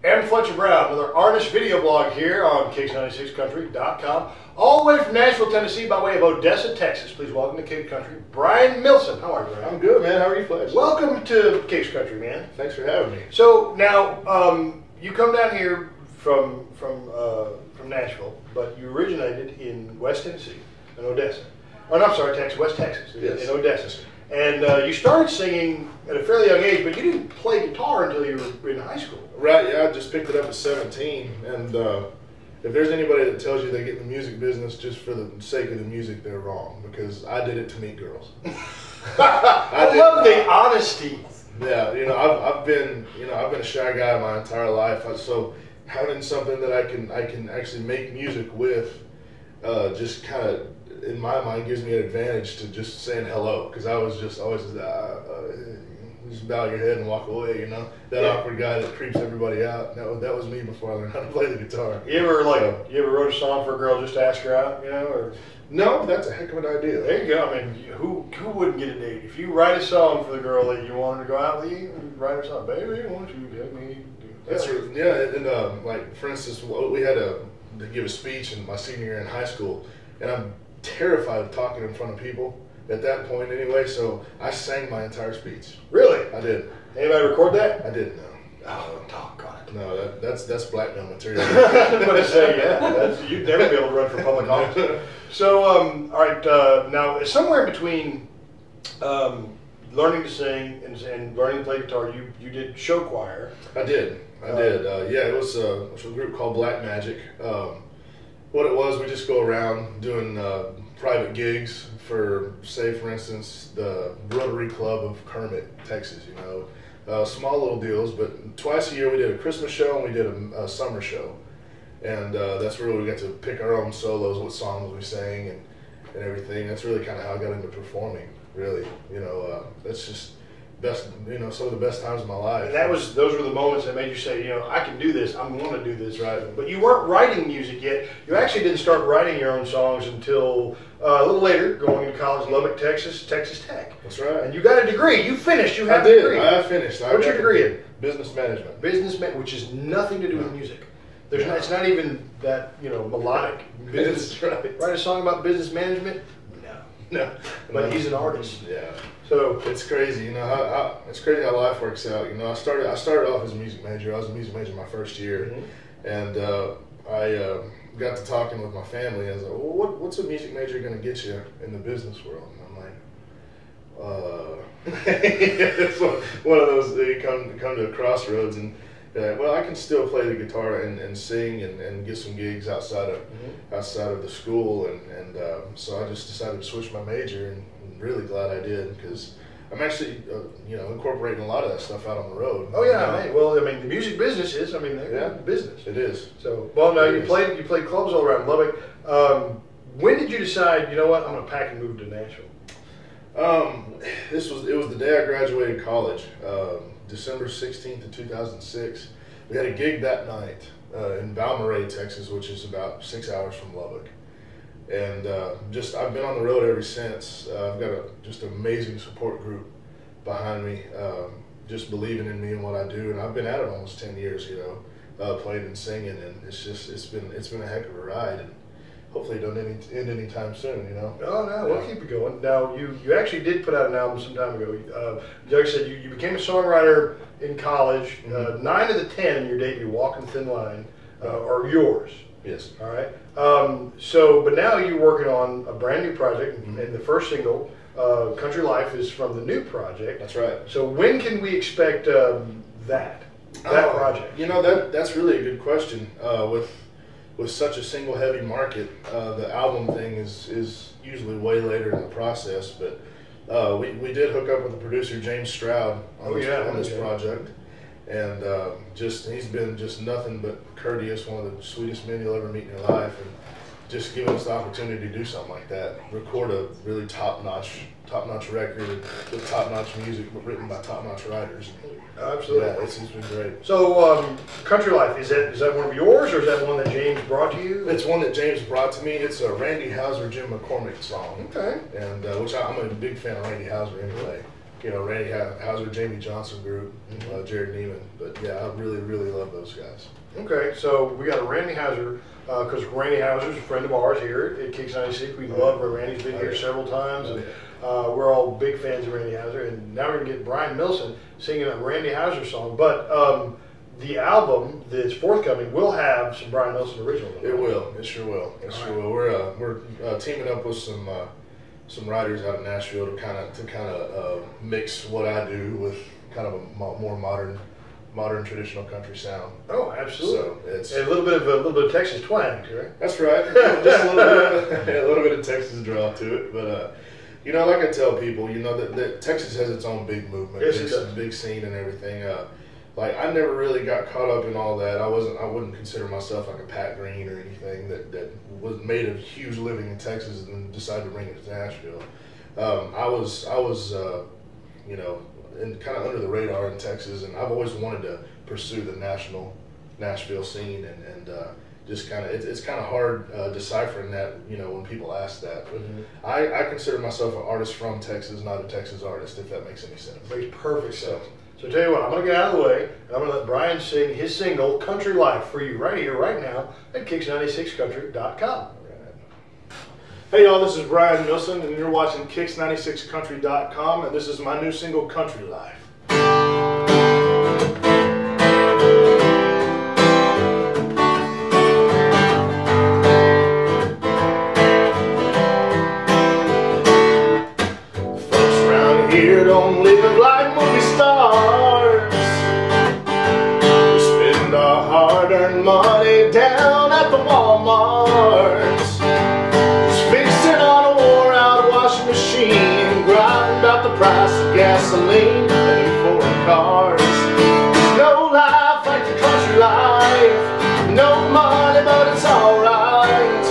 I'm Fletcher Brown, another artist video blog here on KIX96Country.com, all the way from Nashville, Tennessee, by way of Odessa, Texas. Please welcome to KIX Country, Brian Milson. How are you, Brian? I'm good, man. How are you, Fletcher? Welcome to KIX Country, man. Thanks for having me. So now, you come down here from Nashville, but you originated in West Tennessee, in Odessa. Oh, no, I'm sorry, West Texas, yes. In Odessa. And you started singing at a fairly young age, but you didn't play guitar until you were in high school. Right, yeah, I just picked it up at 17, and if there's anybody that tells you they get in the music business just for the sake of the music, they're wrong, because I did it to meet girls. I love the honesty. Yeah, I've been a shy guy my entire life, so having something that I can actually make music with, just kind of, in my mind, gives me an advantage to just saying hello, because I was just always just bow your head and walk away, that awkward guy that creeps everybody out. That was me before I learned how to play the guitar. You ever wrote a song for a girl just to ask her out, or? No, that's a heck of an idea. There you go. I mean, who wouldn't get a date? If you write a song for the girl that you wanted to go out with, you write her a song, baby, won't you let me do that? That's right. Yeah, and like for instance, we had to give a speech in my senior year in high school, and I'm terrified of talking in front of people at that point anyway, so I sang my entire speech. Really? I did. Anybody record that? I didn't know. Oh, doggone it. No, that's blackmail material. But I say, yeah, you'd never be able to run for public office. So, all right, now somewhere in between learning to sing and learning to play guitar, you did show choir. I did. Yeah, it was a group called Black Magic. What it was, we just go around doing private gigs for, say, for instance, the Rotary Club of Kermit, Texas, small little deals, but twice a year we did a Christmas show and we did a summer show. And that's where we got to pick our own solos, what songs we sang and everything. That's really kind of how I got into performing, really. That's just best, some of the best times of my life. And those were the moments that made you say, I can do this, I'm going to do this. Right. But you weren't writing music yet. You actually didn't start writing your own songs until a little later, going to college, Lubbock, Texas Tech. That's right. And you got a degree. You finished. You had a degree. I finished. What's your degree in? Business management. Which has nothing to do with music. It's not even that melodic. That's right. Write a song about business management? No. But he's an artist. Yeah. So it's crazy, it's crazy how life works out. I started off as a music major. I was a music major my first year, and I got to talking with my family. I was like, well, what's a music major going to get you in the business world? And I'm like, it's one of those that you come to a crossroads and be like, well, I can still play the guitar and sing and get some gigs outside of the school, and so I just decided to switch my major, and I'm really glad I did, because I'm actually incorporating a lot of that stuff out on the road. Oh yeah, well, the music business is, they're business. It is. So, well, now you played clubs all around Lubbock. When did you decide, I'm going to pack and move to Nashville? It was the day I graduated college, December 16th of 2006. We had a gig that night in Balmorhea, Texas, which is about 6 hours from Lubbock. And I've been on the road ever since. I've got just an amazing support group behind me, just believing in me and what I do. And I've been at it almost 10 years, playing and singing, and it's been a heck of a ride. And hopefully it don't end anytime soon, Oh, no, we'll keep it going. Now, you actually did put out an album some time ago. Like I said, you became a songwriter in college. 9 of the 10 in your debut, Walking Thin Line, are yours. Yes. All right. But now you're working on a brand new project, and the first single, Country Life, is from the new project. That's right. So when can we expect that project? That's really a good question. With such a single heavy market, the album thing is usually way later in the process, but we did hook up with the producer James Stroud on this project, and he's been just nothing but courteous, one of the sweetest men you'll ever meet in your life, and just giving us the opportunity to do something like that, record a really top-notch record with top-notch music, but written by top-notch writers. Absolutely. Yeah, it's been great. So, Country Life, is that one of yours, or is that one that James brought to you? It's one that James brought to me. It's a Randy Houser, Jim McCormick song. Okay. And which I'm a big fan of Randy Houser anyway. Randy Houser, Jamie Johnson group, Jared Neiman. But yeah, I really, really love those guys. Okay, so we got a Randy Houser, because Randy Houser's a friend of ours here at KIX96. We love where Randy's been here several times, and we're all big fans of Randy Houser. And now we're going to get Brian Milson singing a Randy Houser song. But the album that's forthcoming will have some Brian Milson originals. It will. It sure will. It sure will. We're teaming up with some writers out of Nashville to kind of mix what I do with kind of a more modern traditional country sound. Oh, absolutely. So it's and a little bit of Texas twang, correct? That's right. Just a little bit of Texas draw to it, but like I tell people, that Texas has its own big movement. Yes, it does. Big scene and everything. Like I never really got caught up in all that. I wouldn't consider myself like a Pat Green or anything that was made a huge living in Texas and then decided to bring it to Nashville. I was and kind of under the radar in Texas, and I've always wanted to pursue the Nashville scene, and just kind of it's kind of hard deciphering that when people ask that. But I consider myself an artist from Texas, not a Texas artist, if that makes any sense. Makes perfect sense. So tell you what, I'm going to get out of the way, and I'm going to let Brian sing his single, Country Life, for you right here, right now, at KIX96Country.com. Hey y'all, this is Brian Milson, and you're watching KIX96Country.com, and this is my new single, Country Life. Folks around here don't live like movie stars. We spend our hard-earned money down at the Walmart, fixing on a wore-out washing machine, grinding about the price of gasoline and foreign cars. There's no life like the country life, no money but it's alright.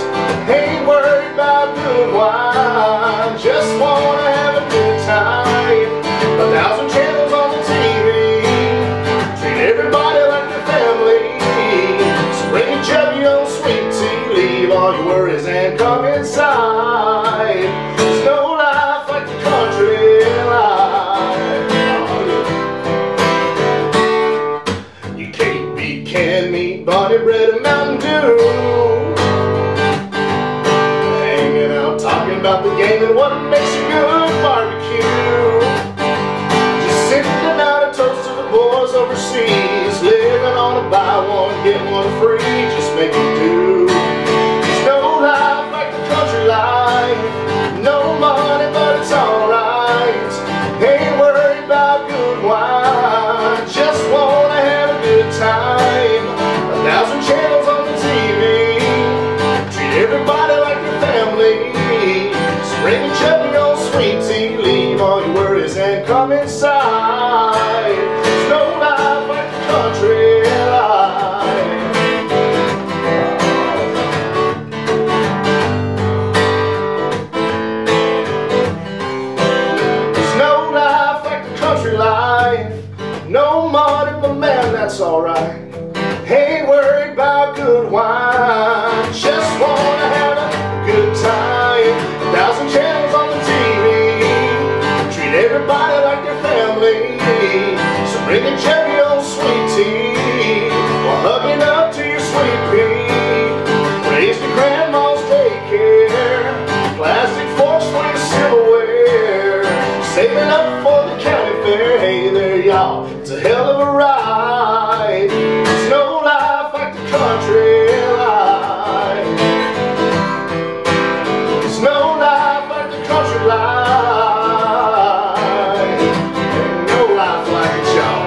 Ain't worried about good wine, just wanna have a good time. 1,000 channels on the TV, treat everybody like their family. So bring a jug of your sweet tea, leave all your worries and come inside. There's no life like the country life. You can't beat canned meat, bunny bread, and Mountain Dew. Hanging out talking about the game and what makes a good barbecue. Just sitting out a toast to the boys overseas, living on a buy one get one free, just make it do. There's no life like the country life, no money but it's alright. Ain't worried about good wine, just wanna have a good time. 1,000 channels on the TV, treat everybody like your family. So bring a jug of your sweet tea, leave all your worries and come inside. There's no life like the country life. There's no life like the country life, no money but man that's alright. Ain't worried about good wine, just wanna have a good time. 1,000 channels on the TV, treat everybody like their family. So bring a jug of your sweet tea, while hugging up to your sweet pea. Raised your grandma's daycare, plastic forks for your silverware, saving up for the county fair. Hey there y'all, it's a hell of a ride. There's no life like the country life. There's no life like the country life. Ain't no life like it, y'all.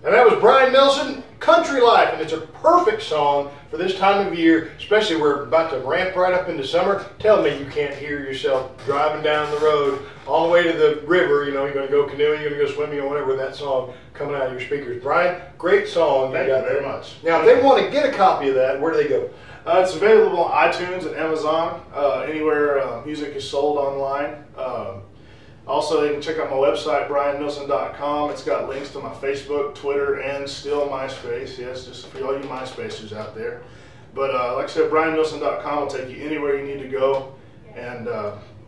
And that was Brian Milson, Country Life, and it's a perfect song for this time of year, especially we're about to ramp right up into summer. Tell me you can't hear yourself driving down the road on the way to the river. You're going to go canoeing, you're going to go swimming, or whatever, with that song coming out of your speakers. Brian, great song. Thank you very much. Now, if they want to get a copy of that, where do they go? It's available on iTunes and Amazon, anywhere music is sold online. Also, you can check out my website, brianmilson.com. It's got links to my Facebook, Twitter, and still MySpace. Yes, just for all you MySpacers out there. But like I said, brianmilson.com will take you anywhere you need to go. And,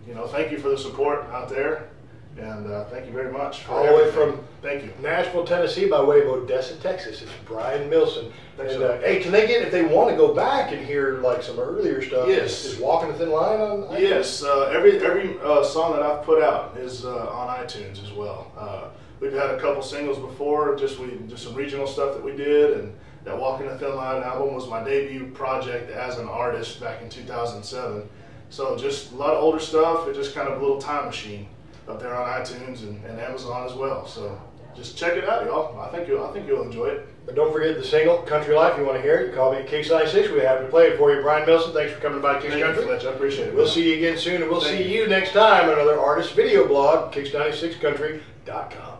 you know, thank you for the support out there. And thank you very much. For all the way from thank you. Nashville, Tennessee, by way of Odessa, Texas. It's Brian Milson. Thanks, and hey, can they get, if they want to go back and hear like some earlier stuff? Yes. Is Walking the Thin Line on iTunes? Yes. Every song that I've put out is on iTunes as well. We've had a couple singles before, just some regional stuff that we did, and that Walking the Thin Line album was my debut project as an artist back in 2007. So just a lot of older stuff. It's just kind of a little time machine up there on iTunes and Amazon as well. So just check it out, y'all. I think you'll enjoy it. But don't forget the single, Country Life. You want to hear it, you call me at KIX96. We're happy to play it for you. Brian Milson, thanks for coming by Kix Country. Fletcher. I appreciate it. We'll see you again soon, and we'll see you next time on another artist video blog, KIX96Country.com.